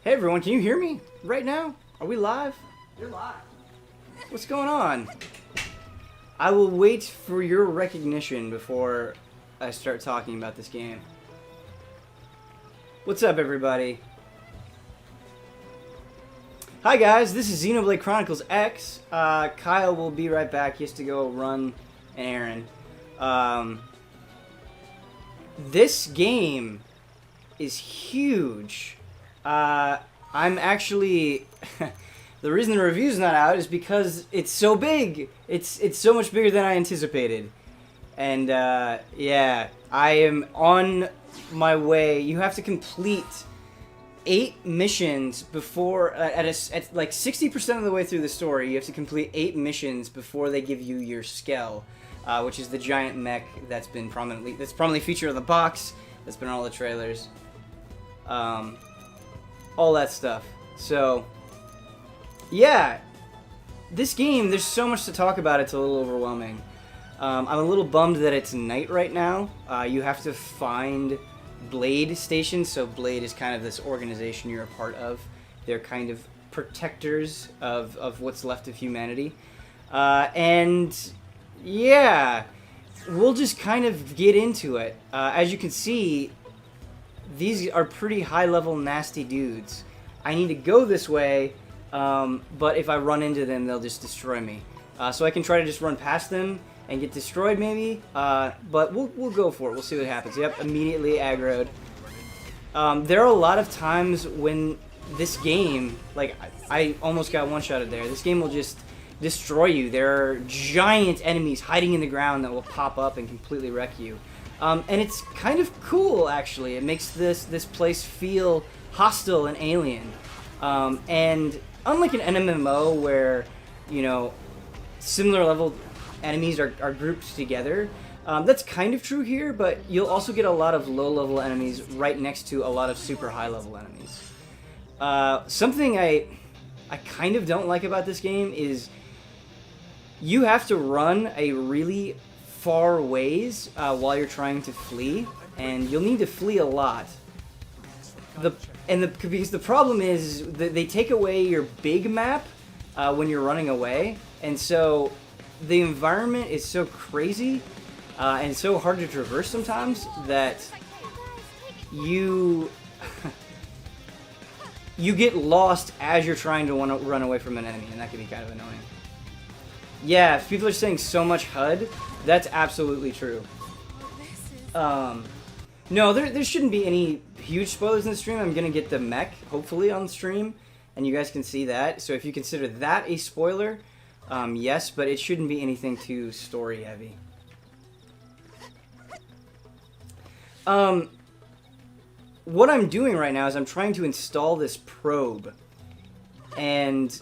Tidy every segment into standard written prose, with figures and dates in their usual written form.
Hey everyone, can you hear me right now? Are we live? You're live. What's going on? I will wait for your recognition before I start talking about this game. What's up, everybody? Hi guys, this is Xenoblade Chronicles X. Kyle will be right back. He has to go run an errand. This game is huge. I'm actually... the reason the review's not out is because it's so big. It's so much bigger than I anticipated. And, yeah, I am on my way. You have to complete 8 missions before... At like 60% of the way through the story, you have to complete 8 missions before they give you your Skell, which is the giant mech that's prominently featured on the box, that's been on all the trailers. All that stuff. So, yeah, this game, there's so much to talk about, it's a little overwhelming. I'm a little bummed that it's night right now. You have to find Blade Station, so Blade is kind of this organization you're a part of. They're kind of protectors of what's left of humanity. And, yeah, we'll just kind of get into it. As you can see, these are pretty high-level, nasty dudes. I need to go this way, but if I run into them, they'll just destroy me. So I can try to just run past them and get destroyed, maybe. But we'll go for it. We'll see what happens. Yep, immediately aggroed. There are a lot of times when this game, like, I almost got one-shotted there. This game will just destroy you. There are giant enemies hiding in the ground that will pop up and completely wreck you. And it's kind of cool, actually. It makes this place feel hostile and alien. And unlike an MMO where, you know, similar level enemies are grouped together, that's kind of true here, but you'll also get a lot of low-level enemies right next to a lot of super high-level enemies. Something I kind of don't like about this game is you have to run a really far ways while you're trying to flee, and you'll need to flee a lot. Because the problem is that they take away your big map when you're running away, and so the environment is so crazy and so hard to traverse sometimes that you you get lost as you're trying to run away from an enemy, and that can be kind of annoying. Yeah, if people are saying so much HUD, that's absolutely true. No, there shouldn't be any huge spoilers in the stream. I'm going to get the mech, hopefully, on the stream, and you guys can see that. So if you consider that a spoiler, yes, but it shouldn't be anything too story-heavy. What I'm doing right now is I'm trying to install this probe, and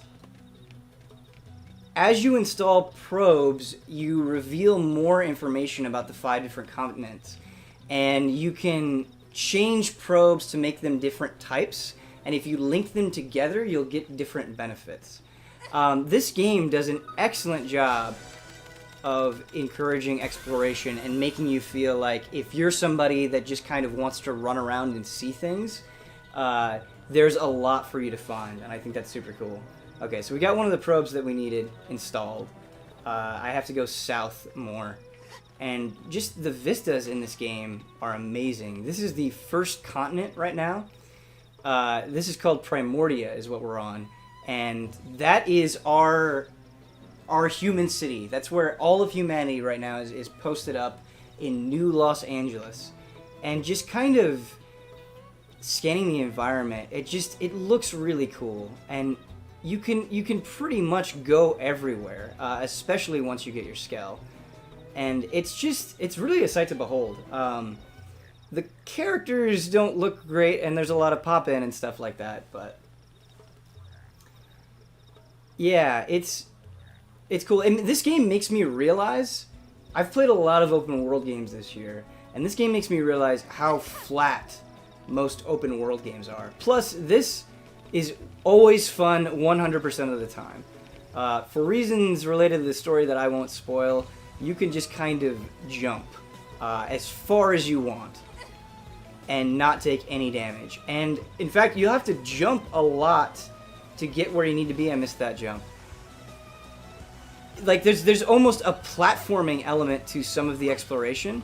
as you install probes, you reveal more information about the 5 different continents. And you can change probes to make them different types. And if you link them together, you'll get different benefits. This game does an excellent job of encouraging exploration and making you feel like if you're somebody that just kind of wants to run around and see things, there's a lot for you to find. And I think that's super cool. Okay, so we got one of the probes that we needed installed. I have to go south more. And just the vistas in this game are amazing. This is the first continent right now. This is called Primordia is what we're on. And that is our human city. That's where all of humanity right now is posted up in New Los Angeles. And just kind of scanning the environment, it looks really cool. And you can pretty much go everywhere, especially once you get your Skell. And it's really a sight to behold. The characters don't look great, and there's a lot of pop-in and stuff like that, but yeah, it's cool. And this game makes me realize, I've played a lot of open world games this year, and this game makes me realize how flat most open world games are. Plus, this is always fun 100% of the time. For reasons related to the story that I won't spoil, you can just kind of jump as far as you want. and not take any damage. And in fact, you'll have to jump a lot to get where you need to be. I missed that jump. Like, there's almost a platforming element to some of the exploration,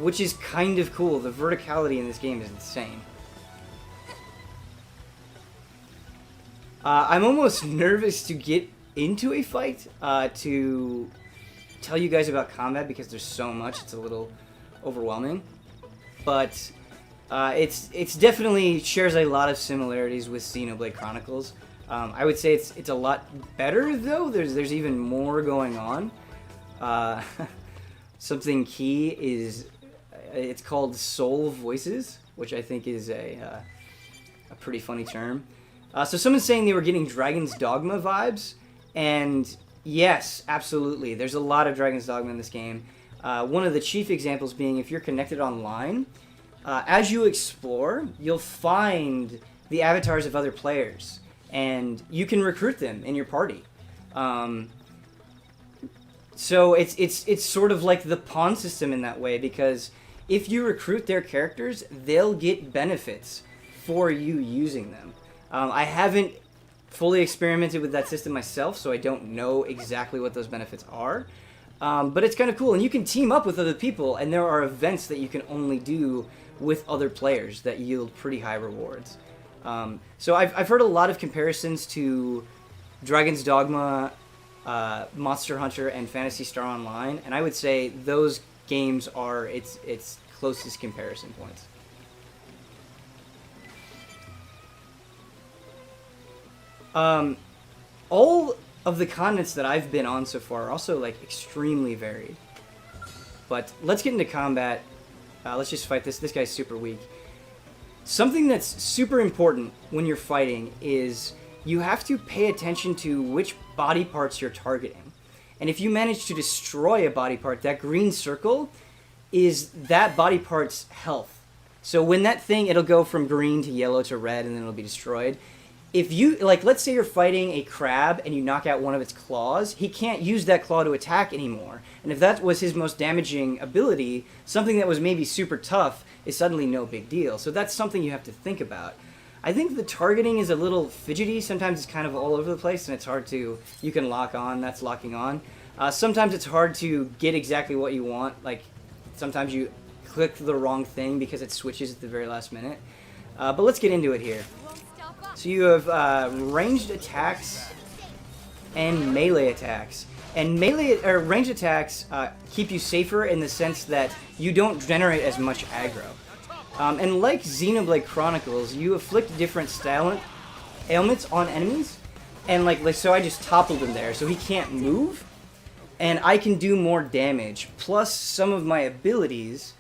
which is kind of cool. The verticality in this game is insane. I'm almost nervous to get into a fight to tell you guys about combat because there's so much. It's a little overwhelming. But it's definitely shares a lot of similarities with Xenoblade Chronicles. I would say it's a lot better though. There's even more going on. Something key is it's called soul voices, which I think is a pretty funny term. So someone's saying they were getting Dragon's Dogma vibes, and yes, absolutely. There's a lot of Dragon's Dogma in this game. One of the chief examples being if you're connected online, as you explore, you'll find the avatars of other players, and you can recruit them in your party. So it's sort of like the pawn system in that way, because if you recruit their characters, they'll get benefits for you using them. I haven't fully experimented with that system myself, so I don't know exactly what those benefits are. But it's kind of cool, and you can team up with other people, and there are events that you can only do with other players that yield pretty high rewards. So I've heard a lot of comparisons to Dragon's Dogma, Monster Hunter, and Phantasy Star Online, and I would say those games are its closest comparison points. All of the continents that I've been on so far are also like extremely varied. But let's get into combat. Let's just fight this. This guy's super weak. Something that's super important when you're fighting is you have to pay attention to which body parts you're targeting. And if you manage to destroy a body part, that green circle is that body part's health. So when that thing, it'll go from green to yellow to red, and then it'll be destroyed. If you, like, let's say you're fighting a crab and you knock out one of its claws, he can't use that claw to attack anymore. And if that was his most damaging ability, something that was maybe super tough is suddenly no big deal. So that's something you have to think about. I think the targeting is a little fidgety. Sometimes it's kind of all over the place, and it's hard to, you can lock on, that's locking on. Sometimes it's hard to get exactly what you want. Like, sometimes you click the wrong thing because it switches at the very last minute. But let's get into it here. So you have ranged attacks and melee attacks. And melee or ranged attacks keep you safer in the sense that you don't generate as much aggro. And like Xenoblade Chronicles, you inflict different style ailments on enemies. And like so I just toppled him there, so he can't move. And I can do more damage. Plus some of my abilities,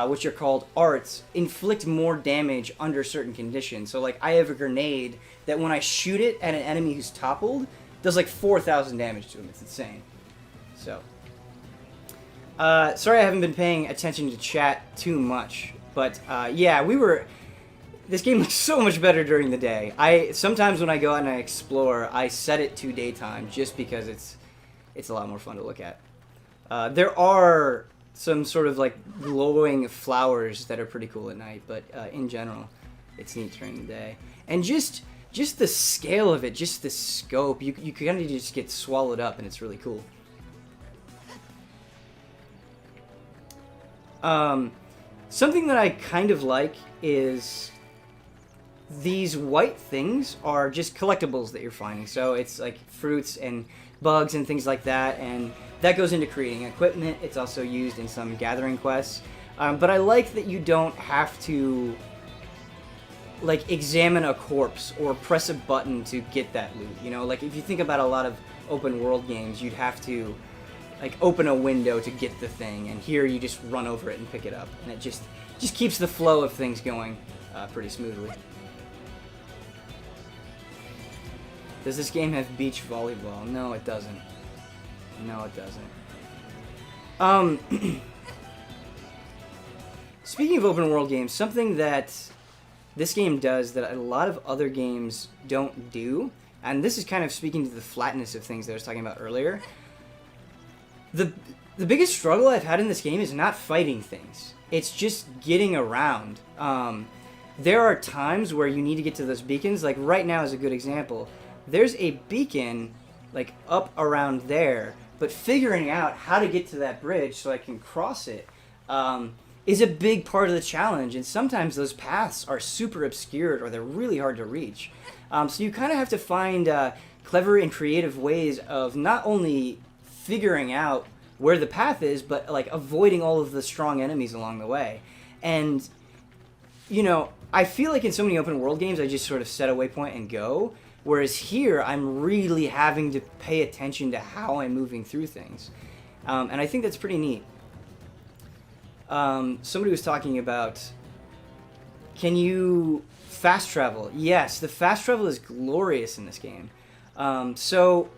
which are called arts, inflict more damage under certain conditions. So like I have a grenade that when I shoot it at an enemy who's toppled, does like 4,000 damage to him. It's insane. So, sorry I haven't been paying attention to chat too much. But yeah, this game looks so much better during the day. Sometimes when I go out and I explore, I set it to daytime just because it's a lot more fun to look at. There are some sort of like glowing flowers that are pretty cool at night, but in general, it's neat during the day. And just the scale of it, just the scope, you kind of just get swallowed up, and it's really cool. Something that I kind of like is these white things are just collectibles that you're finding. So it's like fruits and bugs and things like that, and that goes into creating equipment. It's also used in some gathering quests. But I like that you don't have to like examine a corpse or press a button to get that loot. You know, like if you think about a lot of open world games, you'd have to like open a window to get the thing, and here you just run over it and pick it up, and it just keeps the flow of things going pretty smoothly. Does this game have beach volleyball? No, it doesn't. No, it doesn't. Speaking of open world games, something that this game does that a lot of other games don't do, and this is kind of speaking to the flatness of things that I was talking about earlier. The biggest struggle I've had in this game is not fighting things. It's just getting around. There are times where you need to get to those beacons. Like right now is a good example. There's a beacon like up around there, but figuring out how to get to that bridge so I can cross it is a big part of the challenge. And sometimes those paths are super obscured or they're really hard to reach. So you kind of have to find clever and creative ways of not only figuring out where the path is, but like avoiding all of the strong enemies along the way. And, you know, I feel like in so many open world games, I just sort of set a waypoint and go. Whereas here, I'm really having to pay attention to how I'm moving through things. And I think that's pretty neat. Somebody was talking about, can you fast travel? Yes, the fast travel is glorious in this game. So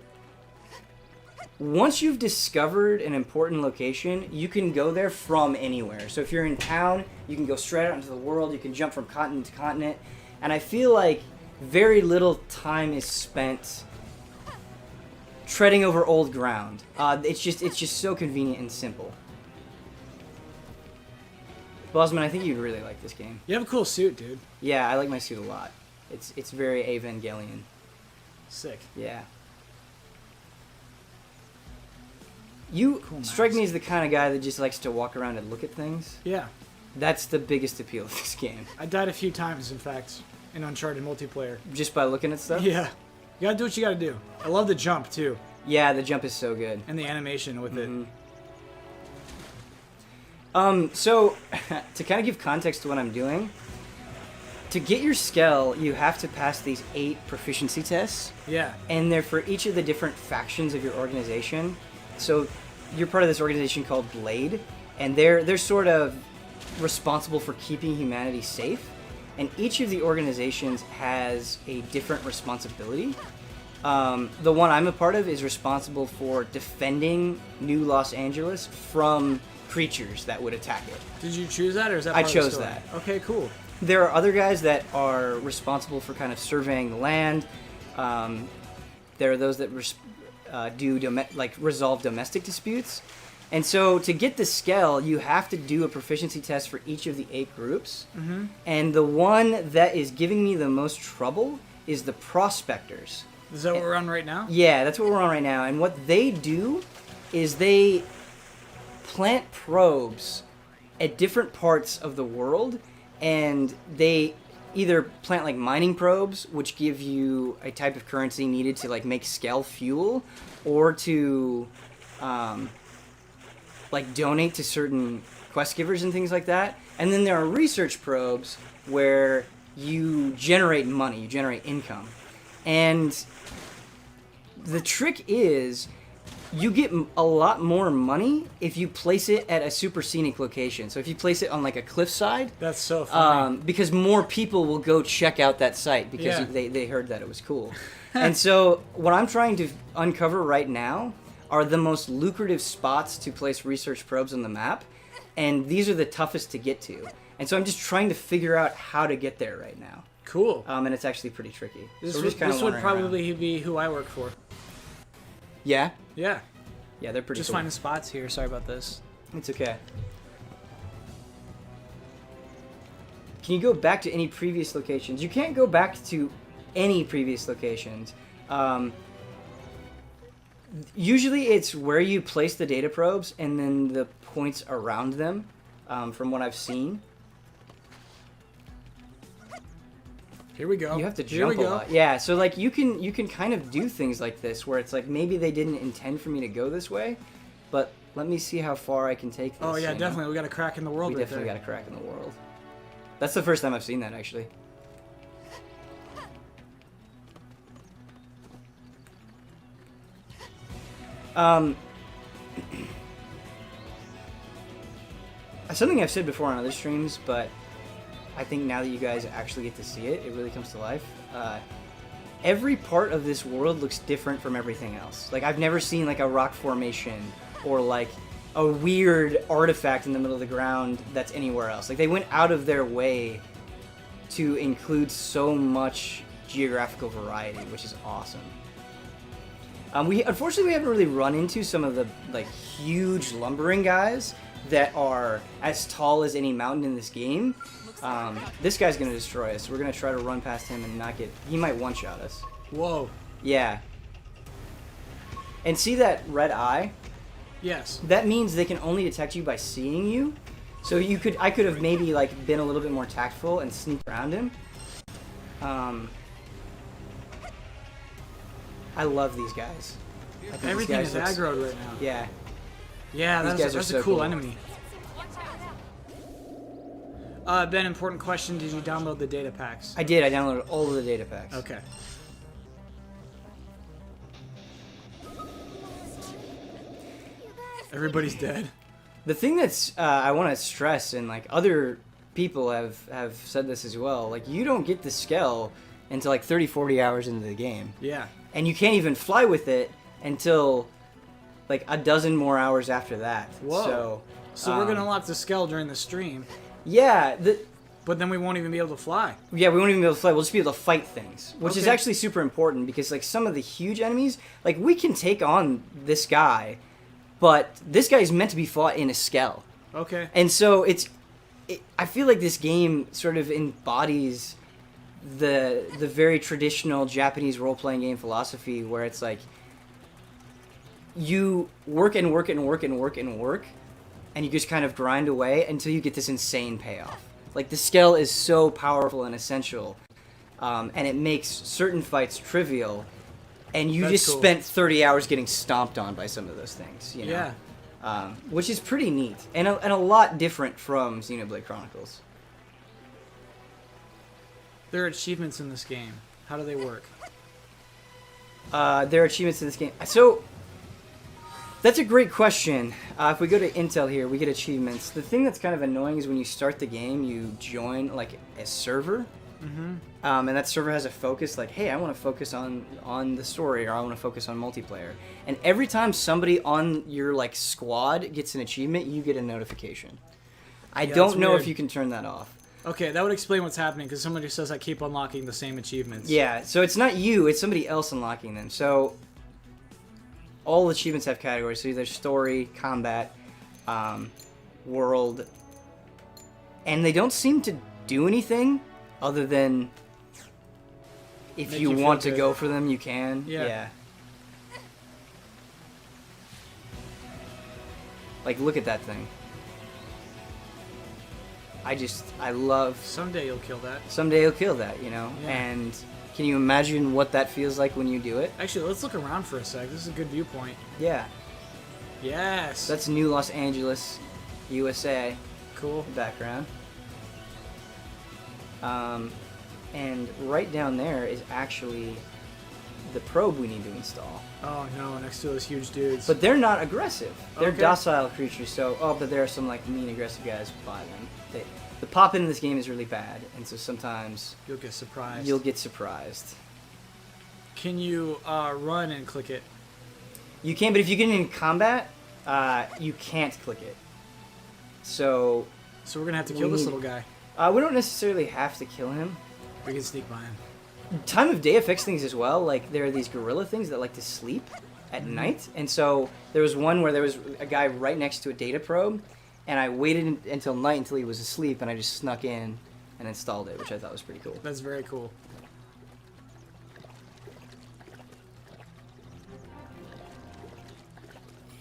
once you've discovered an important location, you can go there from anywhere. So if you're in town, you can go straight out into the world. You can jump from continent to continent. And I feel like very little time is spent treading over old ground. It's just so convenient and simple. Bosman, I think you'd really like this game. You have a cool suit, dude. Yeah, I like my suit a lot. It's very Evangelion. Sick. Yeah. You strike me as the kind of guy that just likes to walk around and look at things. Yeah. That's the biggest appeal of this game. I died a few times, in fact, in Uncharted multiplayer. Just by looking at stuff? Yeah. You gotta do what you gotta do. I love the jump, too. Yeah, the jump is so good. And the animation with it. So, to kind of give context to what I'm doing, to get your Skell, you have to pass these 8 proficiency tests. Yeah. And they're for each of the different factions of your organization. So, you're part of this organization called Blade, and they're sort of responsible for keeping humanity safe. And each of the organizations has a different responsibility. The one I'm a part of is responsible for defending New Los Angeles from creatures that would attack it. Did you choose that, or is that I part of the chose story? that. Okay, cool. There are other guys that are responsible for kind of surveying the land. There are those that resolve domestic disputes. And so to get the Skell, you have to do a proficiency test for each of the 8 groups. Mm-hmm. And the one that is giving me the most trouble is the Prospectors. Is that what we're on right now? Yeah, that's what we're on right now. And what they do is they plant probes at different parts of the world, and they either plant like mining probes, which give you a type of currency needed to like make Skell fuel, or to like donate to certain quest givers and things like that. And then there are research probes where you generate money, you generate income. And the trick is you get a lot more money if you place it at a super scenic location. So if you place it on like a cliffside, that's so funny. Because more people will go check out that site because they heard that it was cool. And so what I'm trying to uncover right now are the most lucrative spots to place research probes on the map, and these are the toughest to get to. And so I'm just trying to figure out how to get there right now. Cool. And it's actually pretty tricky. This So would probably be who I work for. Yeah? Yeah. Yeah, they're pretty Just cool. finding spots here. Sorry about this. It's okay. Can you go back to any previous locations? You can't go back to any previous locations. Usually it's where you place the data probes and then the points around them, from what I've seen. Here we go. You have to jump a lot. Yeah, so like you can kind of do things like this where it's like maybe they didn't intend for me to go this way, but let me see how far I can take this. Oh yeah, definitely. We got a crack in the world. We definitely got a crack in the world. That's the first time I've seen that, actually. Something I've said before on other streams, but I think now that you guys actually get to see it, it really comes to life. Every part of this world looks different from everything else. Like, I've never seen, like, a rock formation or, like, a weird artifact in the middle of the ground that's anywhere else. Like, they went out of their way to include so much geographical variety, which is awesome. Unfortunately, we haven't really run into some of the, like, huge lumbering guys, that are as tall as any mountain in this game. This guy's gonna destroy us. We're gonna try to run past him and not get. He might one-shot us. Whoa. Yeah. And see that red eye? Yes. That means they can only detect you by seeing you. So I could have maybe like been a little bit more tactful and sneaked around him. I love these guys. I think Everything these is guys aggroed right now. Yeah. Yeah, These guys are that's so a cool cool. enemy. Ben, important question. Did you download the data packs? I did. I downloaded all of the data packs. Okay. Everybody's dead. The thing that's I want to stress, and like other people have said this as well, like you don't get the Skell until like 30-40 hours into the game. Yeah. And you can't even fly with it until like a dozen more hours after that. Whoa. So we're gonna unlock the Skell during the stream, Yeah, but then we won't even be able to fly. yeah, we won't even be able to fly. We'll just be able to fight things, which is Okay. actually super important because like some of the huge enemies, like we can take on this guy, but this guy is meant to be fought in a Skell. Okay. And so I feel like this game sort of embodies the very traditional Japanese role-playing game philosophy where it's like you work and work and work and work and work and you just kind of grind away until you get this insane payoff. Like the Skell is so powerful and essential, and it makes certain fights trivial, and you That's just cool. spent 30 hours getting stomped on by some of those things, you know? Yeah. Which is pretty neat and a lot different from Xenoblade Chronicles. There are achievements in this game. How do they work? There are achievements in this game. So, that's a great question. If we go to Intel here, we get achievements. The thing that's kind of annoying is when you start the game, you join like a server. Mm-hmm. And that server has a focus like, hey, I want to focus on the story, or I want to focus on multiplayer. And every time somebody on your like squad gets an achievement, you get a notification. I Yeah, don't that's know weird. if you can turn that off. Okay, that would explain what's happening because somebody says I keep unlocking the same achievements. Yeah, so it's not you, it's somebody else unlocking them. So all achievements have categories. So there's story, combat, world, and they don't seem to do anything other than if Make you you feel want to good. go for them, you can. Yeah. Like, look at that thing. I love... Someday you'll kill that. Someday you'll kill that, you know? Yeah. And can you imagine what that feels like when you do it? Actually, let's look around for a sec. This is a good viewpoint. Yeah. Yes. That's New Los Angeles, USA cool. background. And right down there is actually the probe we need to install. Oh no, next to those huge dudes. But they're not aggressive. They're Okay. docile creatures, but there are some like mean aggressive guys by them. The pop-in in this game is really bad, and so sometimes you'll get surprised. you'll get surprised. Can you run and click it? You can, but if you get in combat, you can't click it. So So we're gonna have to We kill this need- little guy. we don't necessarily have to kill him. We can sneak by him. Time of day affects things as well. Like there are these gorilla things that like to sleep at night, and so there was one where there was a guy right next to a data probe, and I waited until night until he was asleep, and I just snuck in and installed it, which I thought was pretty cool. That's very cool.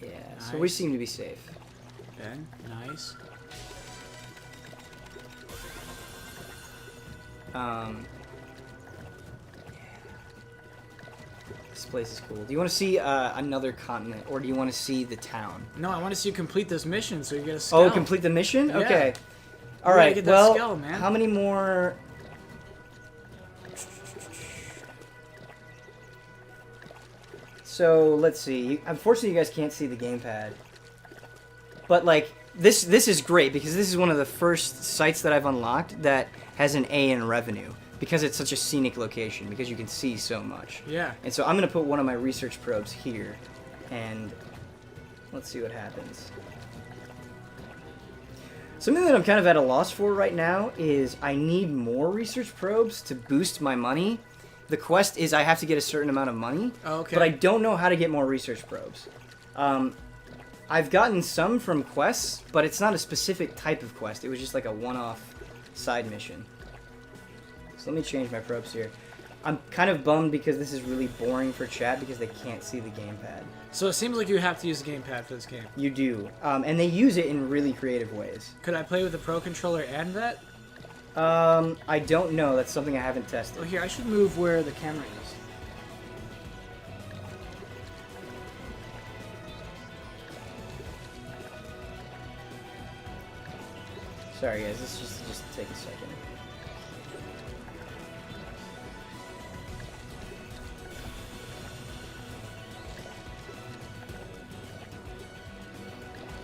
Yeah, so we Nice. seem to be safe. Ben, nice. This place is cool. Do you want to see another continent, or do you want to see the town? No, I want to see you complete this mission so you get a Skell. Oh, complete the mission? Yeah. Okay. All gotta right. get that Well, Skell, man. how many more? So let's see. Unfortunately, you guys can't see the gamepad. But like this is great because this is one of the first sites that I've unlocked that has an A in revenue because it's such a scenic location because you can see so much. Yeah. And so I'm gonna put one of my research probes here, and let's see what happens. Something that I'm kind of at a loss for right now is I need more research probes to boost my money. The quest is I have to get a certain amount of money, Oh, okay. but I don't know how to get more research probes. I've gotten some from quests, but it's not a specific type of quest. It was just like a one-off side mission. So let me change my probes here. I'm kind of bummed because this is really boring for chat because they can't see the gamepad. So it seems like you have to use the gamepad for this game. You do. And they use it in really creative ways. Could I play with the Pro Controller and that? I don't know. That's something I haven't tested. Oh, here, I should move where the camera is. Sorry guys, this just take a second.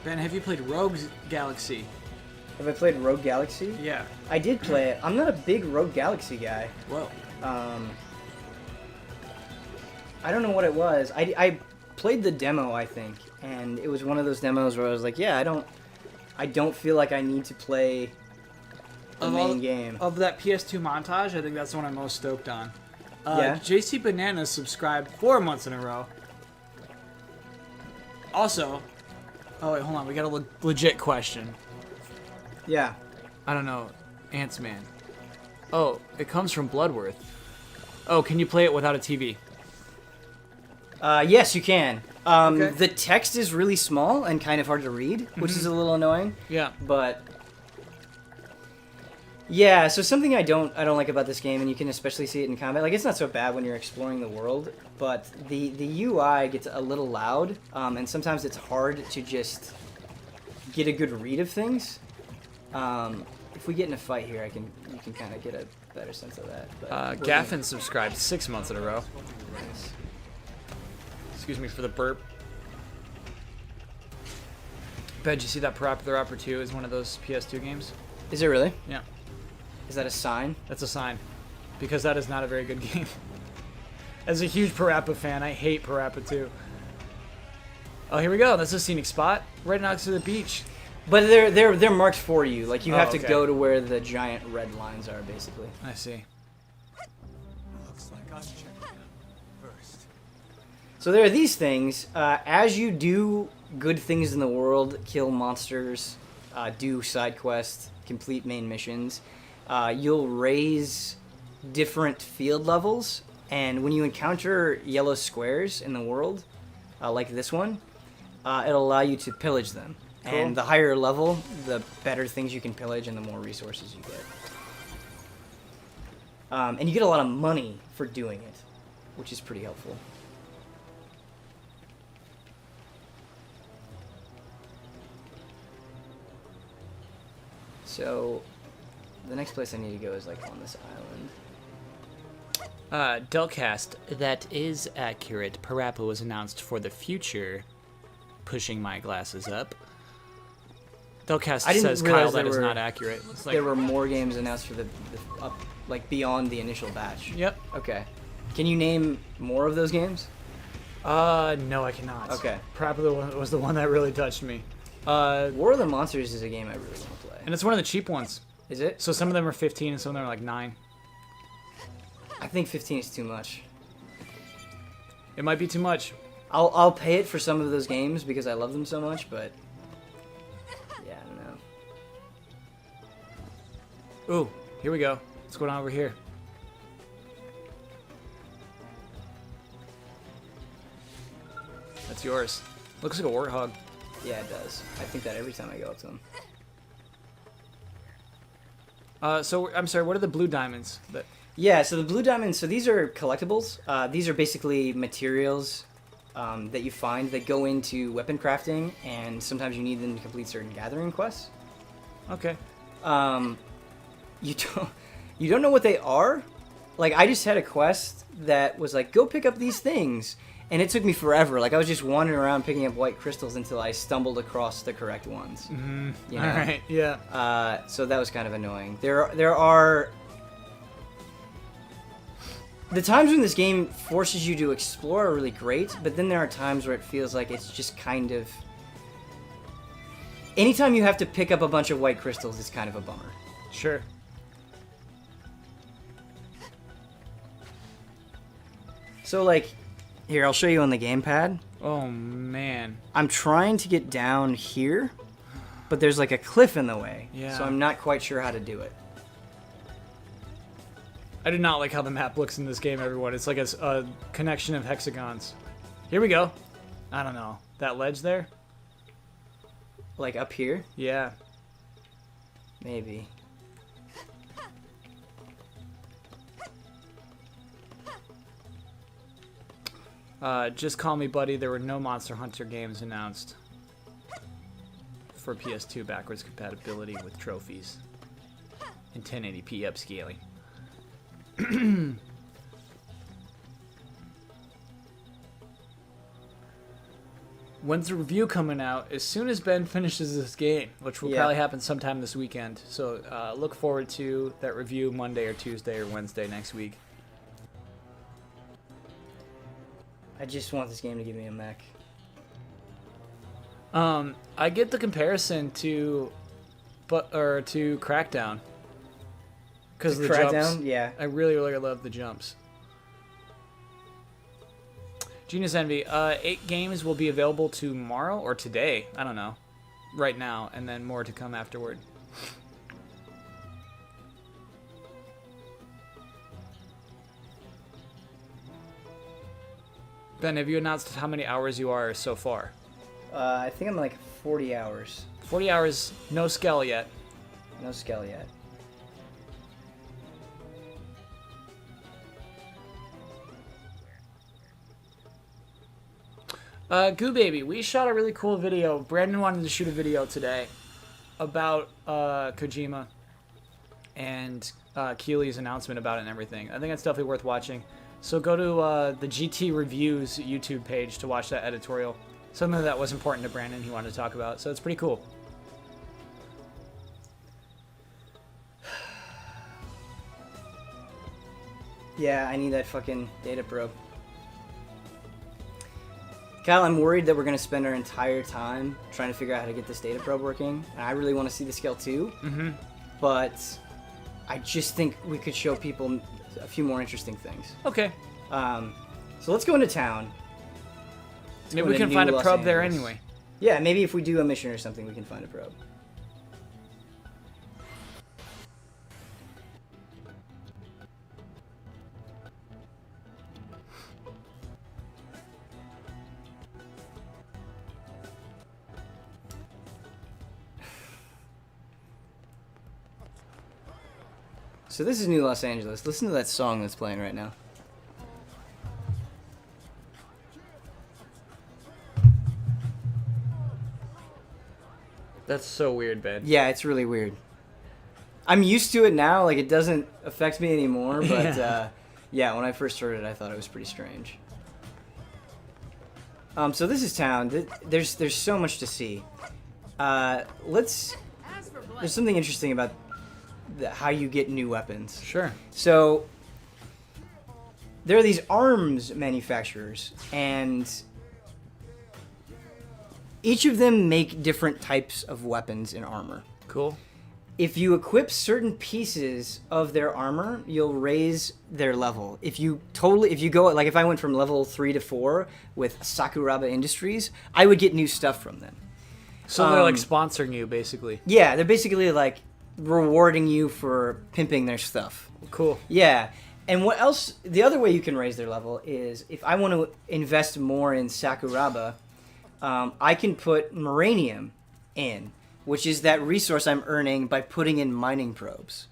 Ben, have you played Rogue Galaxy? Have I played Rogue Galaxy? Yeah. I did play it. I'm not a big Rogue Galaxy guy. Whoa. I don't know what it was. I played the demo, I think, and it was one of those demos where I was like, yeah, I don't feel like I need to play the main game. Of that PS2 montage, I think that's the one I'm most stoked on. Yeah? JC Bananas subscribed 4 months in a row. Also, oh wait, hold on, we got a legit question. Yeah. I don't know, Ants Man. Oh, it comes from Bloodworth. Oh, can you play it without a TV? Yes, you can. Okay. The text is really small and kind of hard to read, which is a little annoying. Yeah. But yeah, so something I don't like about this game, and you can especially see it in combat. Like, it's not so bad when you're exploring the world, but the UI gets a little loud, and sometimes it's hard to just get a good read of things. If we get in a fight here, you can kind of get a better sense of that. But Gaffin subscribed 6 months in a row. Nice. Excuse me for the burp. Ben, did you see that Parappa the Rapper 2 is one of those PS2 games? Is it really? Yeah. Is that a sign? That's a sign. Because that is not a very good game. As a huge Parappa fan, I hate Parappa 2. Oh, here we go. That's a scenic spot. Right next to the beach. But they're marked for you. Like, you have to okay. go to where the giant red lines are, basically. I see. Looks like us checking out first. So there are these things. As you do good things in the world, kill monsters, do side quests, complete main missions, you'll raise different field levels. And when you encounter yellow squares in the world, like this one, it'll allow you to pillage them. Cool. And the higher level, the better things you can pillage and the more resources you get. And you get a lot of money for doing it, which is pretty helpful. So, the next place I need to go is like on this island. Delcast, that is accurate. Parappa was announced for the future. Pushing my glasses up. Delcast I didn't says, realize Kyle, that there is were- not accurate. It's like, There were more games announced for the up, like beyond the initial batch. Yep. Okay. Can you name more of those games? No, I cannot. Okay. Parappa was the one that really touched me. War of the Monsters is a game I really want to play. And it's one of the cheap ones. Is it? So some of them are 15 and some of them are like 9. I think 15 is too much. It might be too much. I'll pay it for some of those games because I love them so much, but yeah, I don't know. Ooh, here we go. What's going on over here? That's yours. Looks like a warthog. Yeah, it does. I think that every time I go up to them. So I'm sorry. What are the blue diamonds? That Yeah, so the blue diamonds, so these are collectibles. These are basically materials that you find that go into weapon crafting, and sometimes you need them to complete certain gathering quests. okay. You don't know what they are. Like, I just had a quest that was like, go pick up these things, and it took me forever. Like, I was just wandering around picking up white crystals until I stumbled across the correct ones. Mm-hmm. You know? All right. Yeah. So that was kind of annoying. There are the times when this game forces you to explore are really great, but then there are times where it feels like it's just kind of... Anytime you have to pick up a bunch of white crystals, it's kind of a bummer. Sure. So, like, here, I'll show you on the gamepad. Oh, man. I'm trying to get down here, but there's like a cliff in the way. Yeah. So I'm not quite sure how to do it. I do not like how the map looks in this game, everyone. It's like a connection of hexagons. Here we go. I don't know. That ledge there? Like up here? Yeah. Maybe. Just call me buddy. There were no Monster Hunter games announced for PS2 backwards compatibility with trophies and 1080p upscaling. When's the review coming out? As soon as Ben finishes this game, which will probably happen sometime this weekend. So look forward to that review Monday or Tuesday or Wednesday next week. I just want this game to give me a mech. I get the comparison to Crackdown because of the jumps. Crackdown? Yeah. I really love the jumps. Genius Envy. 8 games will be available tomorrow or today. I don't know. Right now, and then more to come afterward. Ben, have you announced how many hours you are so far? I think I'm like 40 hours. 40 hours, no Skell yet. No Skell yet. Goo Baby, we shot a really cool video. Brandon wanted to shoot a video today about Kojima and Keely's announcement about it and everything. I think that's definitely worth watching. So go to the GT Reviews YouTube page to watch that editorial. Something that was important to Brandon he wanted to talk about. So it's pretty cool. Yeah, I need that fucking data probe. Kyle, I'm worried that we're going to spend our entire time trying to figure out how to get this data probe working. And I really want to see the scale too. Mm-hmm. But I just think we could show people a few more interesting things. Okay. So let's go into town. Maybe we can find a probe there anyway. Yeah, maybe if we do a mission or something, we can find a probe. So this is New Los Angeles. Listen to that song that's playing right now. That's so weird, Ben. Yeah, it's really weird. I'm used to it now. Like, it doesn't affect me anymore. But, yeah, when I first heard it, I thought it was pretty strange. So this is town. There's so much to see. There's something interesting about how you get new weapons. Sure. So there are these arms manufacturers, and each of them make different types of weapons and armor. Cool. If you equip certain pieces of their armor, you'll raise their level. If you go, like if I went from level 3 to 4 with Sakuraba Industries, I would get new stuff from them. So they're like sponsoring you, basically. Yeah, they're basically like rewarding you for pimping their stuff. Cool. Yeah. And what else? The other way you can raise their level is if I want to invest more in Sakuraba, I can put Moranium in, which is that resource I'm earning by putting in mining probes.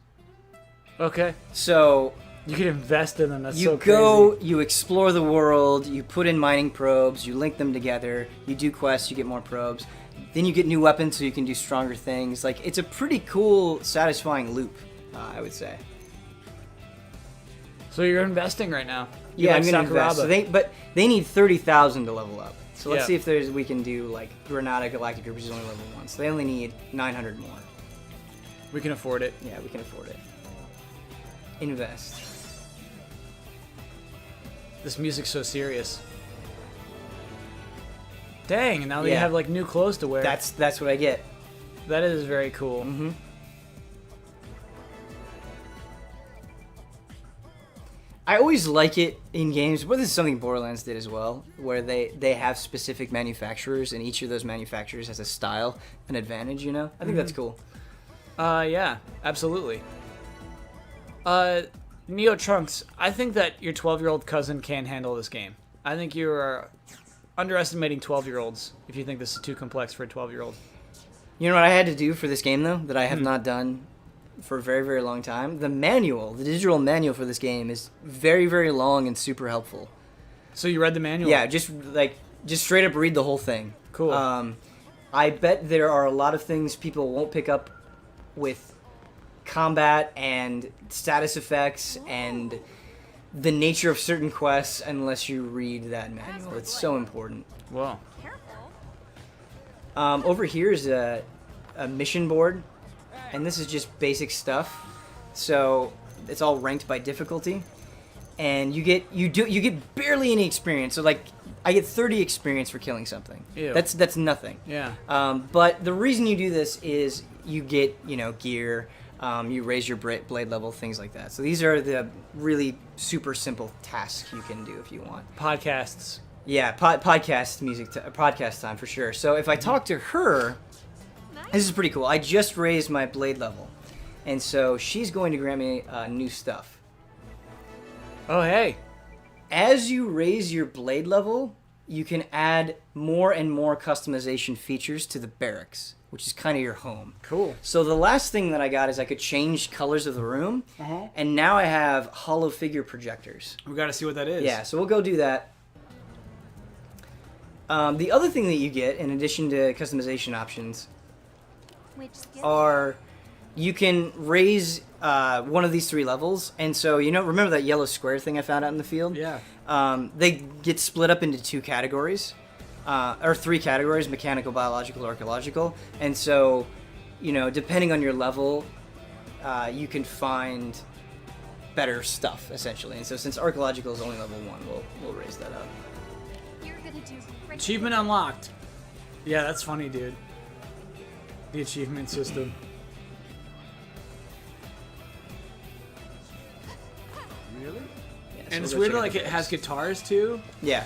Okay. So you can invest in them. That's you so go, crazy. you explore the world, you put in mining probes, you link them together, you do quests, you get more probes. Then you get new weapons so you can do stronger things. Like, it's a pretty cool, satisfying loop, I would say. So you're investing right now. Yeah, I'm like going to invest. So but they need 30,000 to level up. So let's see if we can do, like, Granada Galactic Group, which is only level 1. So they only need 900 more. We can afford it. Yeah, we can afford it. Invest. This music's so serious. Dang, now they have like new clothes to wear. That's what I get. That is very cool. I always like it in games, but this is something Borderlands did as well, where they have specific manufacturers, and each of those manufacturers has a style, an advantage, you know? I think that's cool. Yeah, absolutely. Neo Trunks, I think that your 12-year-old cousin can handle this game. I think you are underestimating 12-year-olds if you think this is too complex for a 12-year-old. You know what I had to do for this game, though, that I have not done for a very, very long time? The manual, the digital manual for this game is very, very long and super helpful. So you read the manual? Yeah, just straight up read the whole thing. Cool. I bet there are a lot of things people won't pick up with combat and status effects and the nature of certain quests unless you read that manual. It's so important. Whoa. Over here is a mission board, and this is just basic stuff. So it's all ranked by difficulty, and you get barely any experience. So like I get 30 experience for killing something. Ew. That's nothing. Yeah. But the reason you do this is you get gear. You raise your blade level, things like that. So these are the really super simple tasks you can do if you want. Podcasts. Yeah, podcast time for sure. So if I talk to her, this is pretty cool. I just raised my blade level, and so she's going to grant me new stuff. Oh, hey. As you raise your blade level, you can add more and more customization features to the barracks, which is kind of your home. Cool. So the last thing that I got is I could change colors of the room, and now I have hollow figure projectors. We got to see what that is. Yeah, so we'll go do that. The other thing that you get, in addition to customization options, are you can raise one of these 3 levels. And so, remember that yellow square thing I found out in the field? Yeah. They get split up into 2 categories, or 3 categories, mechanical, biological, archaeological. And so, depending on your level, you can find better stuff, essentially. And so since archaeological is only level 1, we'll raise that up. Achievement unlocked. Yeah, that's funny, dude. The achievement system. Really? Yeah, so And it's we'll go weird, check like out it the has barracks. guitars too. Yeah.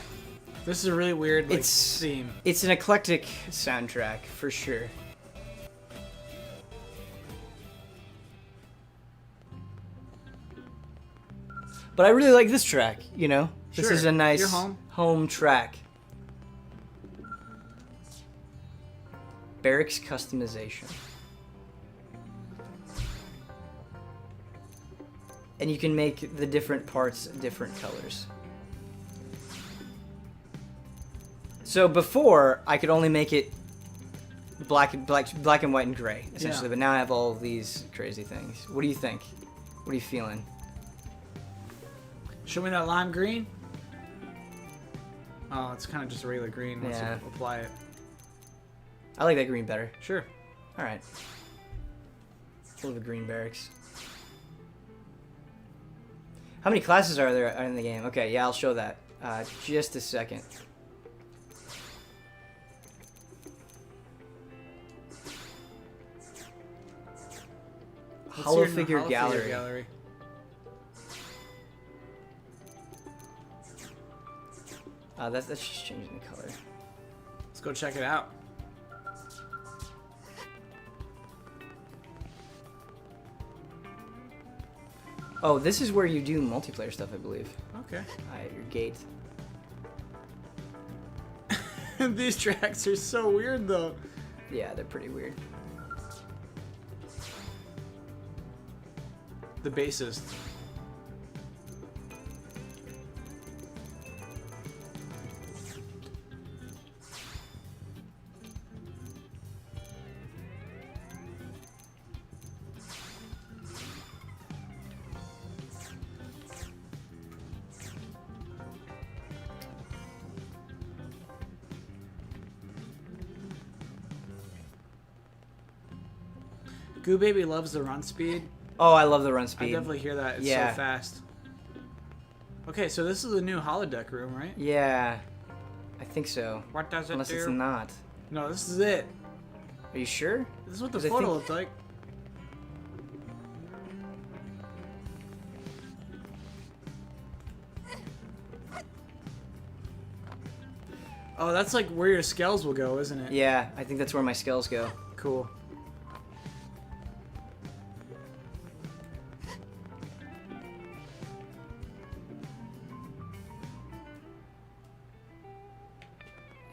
This is a really weird theme. It's an eclectic soundtrack, for sure. But I really like this track, This Sure. is a nice You're home. home track. Barracks customization. And you can make the different parts different colors. So before, I could only make it black and white and gray, essentially. Yeah. But now I have all of these crazy things. What do you think? What are you feeling? Show me that lime green. Oh, it's kind of just a regular green once Yeah. you apply it. I like that green better. Sure. All right. A little bit green barracks. How many classes are there in the game? Okay, yeah, I'll show that. Just a second. Hollow figure gallery. That's just changing the color. Let's go check it out. Oh, this is where you do multiplayer stuff, I believe. Okay. At your gate. These tracks are so weird, though. Yeah, they're pretty weird. The bassist. Goo Baby loves the run speed. Oh, I love the run I speed. definitely hear that. It's Yeah. so fast. Okay, so this is the new holodeck room, right? Yeah, I think so. What does it Unless do? it's not. No, this is it. Are you sure? This is what the 'Cause I photo think- looked like. Oh, that's like where your Skells will go, isn't it? Yeah, I think that's where my Skells go. Cool.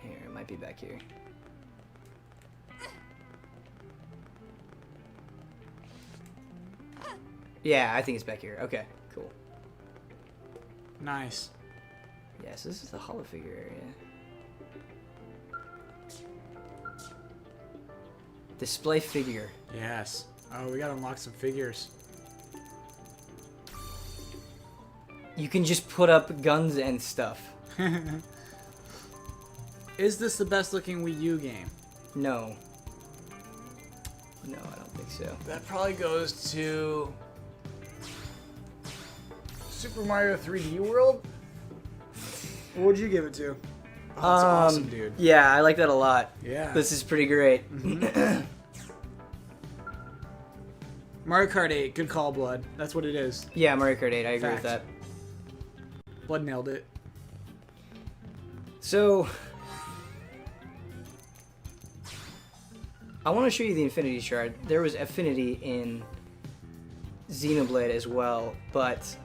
Here, it might be back here. Yeah, I think it's back here. Okay, cool. Nice. Yes, this is the hollow figure area. Display figure. Yes. Oh, we gotta unlock some figures. You can just put up guns and stuff. Is this the best looking Wii U game? No. No, I don't think so. That probably goes to Super Mario 3D World. What would you give it to? Oh, that's awesome, dude. Yeah, I like that a lot. Yeah. This is pretty great. Mario Kart 8, good call, Blood. That's what it is. Yeah, Mario Kart 8, I agree with Fact. that. Blood nailed it. So, I want to show you the Infinity Shard. There was Affinity in Xenoblade as well, but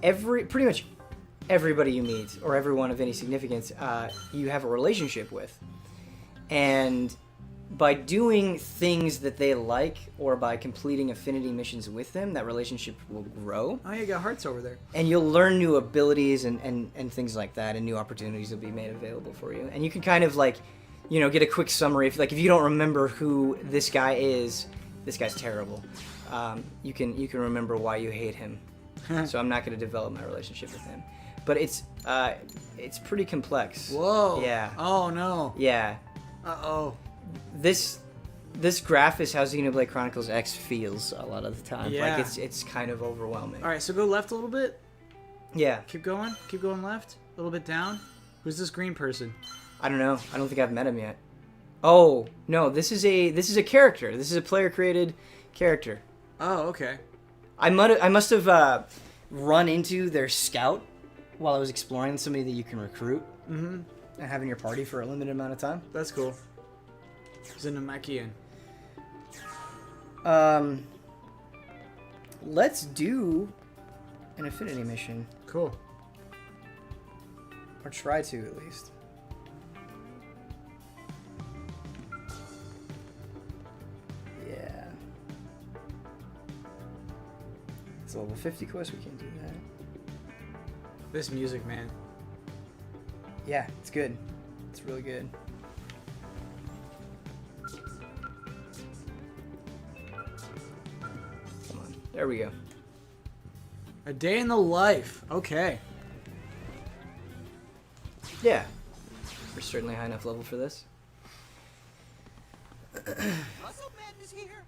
pretty much everybody you meet, or everyone of any significance, you have a relationship with. And by doing things that they like, or by completing Affinity missions with them, that relationship will grow. Oh, you got hearts over there. And you'll learn new abilities and things like that, and new opportunities will be made available for you. And you can kind of like, you know, get a quick summary. If you don't remember who this guy is, this guy's terrible. You can remember why you hate him. So I'm not going to develop my relationship with him. But it's pretty complex. Whoa. Yeah. Oh no. Yeah. Uh-oh. This graph is how Xenoblade Chronicles X feels a lot of the time. Yeah. Like it's kind of overwhelming. All right, so go left a little bit. Yeah. Keep going left. A little bit down. Who's this green person? I don't know. I don't think I've met him yet. Oh no, this is a character. This is a player created character. Oh, okay. I must have run into their scout while I was exploring, somebody that you can recruit and have in your party for a limited amount of time. That's cool. Xenomachian. Let's do an Affinity mission, Cool. or try to at least. Yeah. It's a level 50 quest. We can't do that. This music, man. Yeah, it's good. It's really good. Come on. There we go. A day in the life. Okay. Yeah. We're certainly high enough level for this. Muscle Man is here.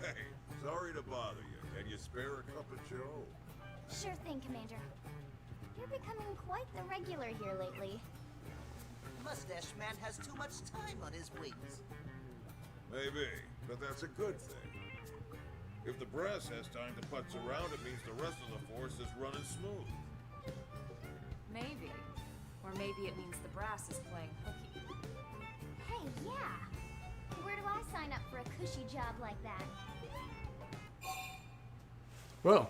Hey, sorry to bother you. Can you spare a cup of joe? Sure thing, Commander. You're becoming quite the regular here lately. Mustache Man has too much time on his wings. Maybe, but that's a good thing. If the brass has time to putz around, it means the rest of the force is running smooth. Maybe. Or maybe it means the brass is playing hooky. Hey, yeah. Where do I sign up for a cushy job like that? Whoa.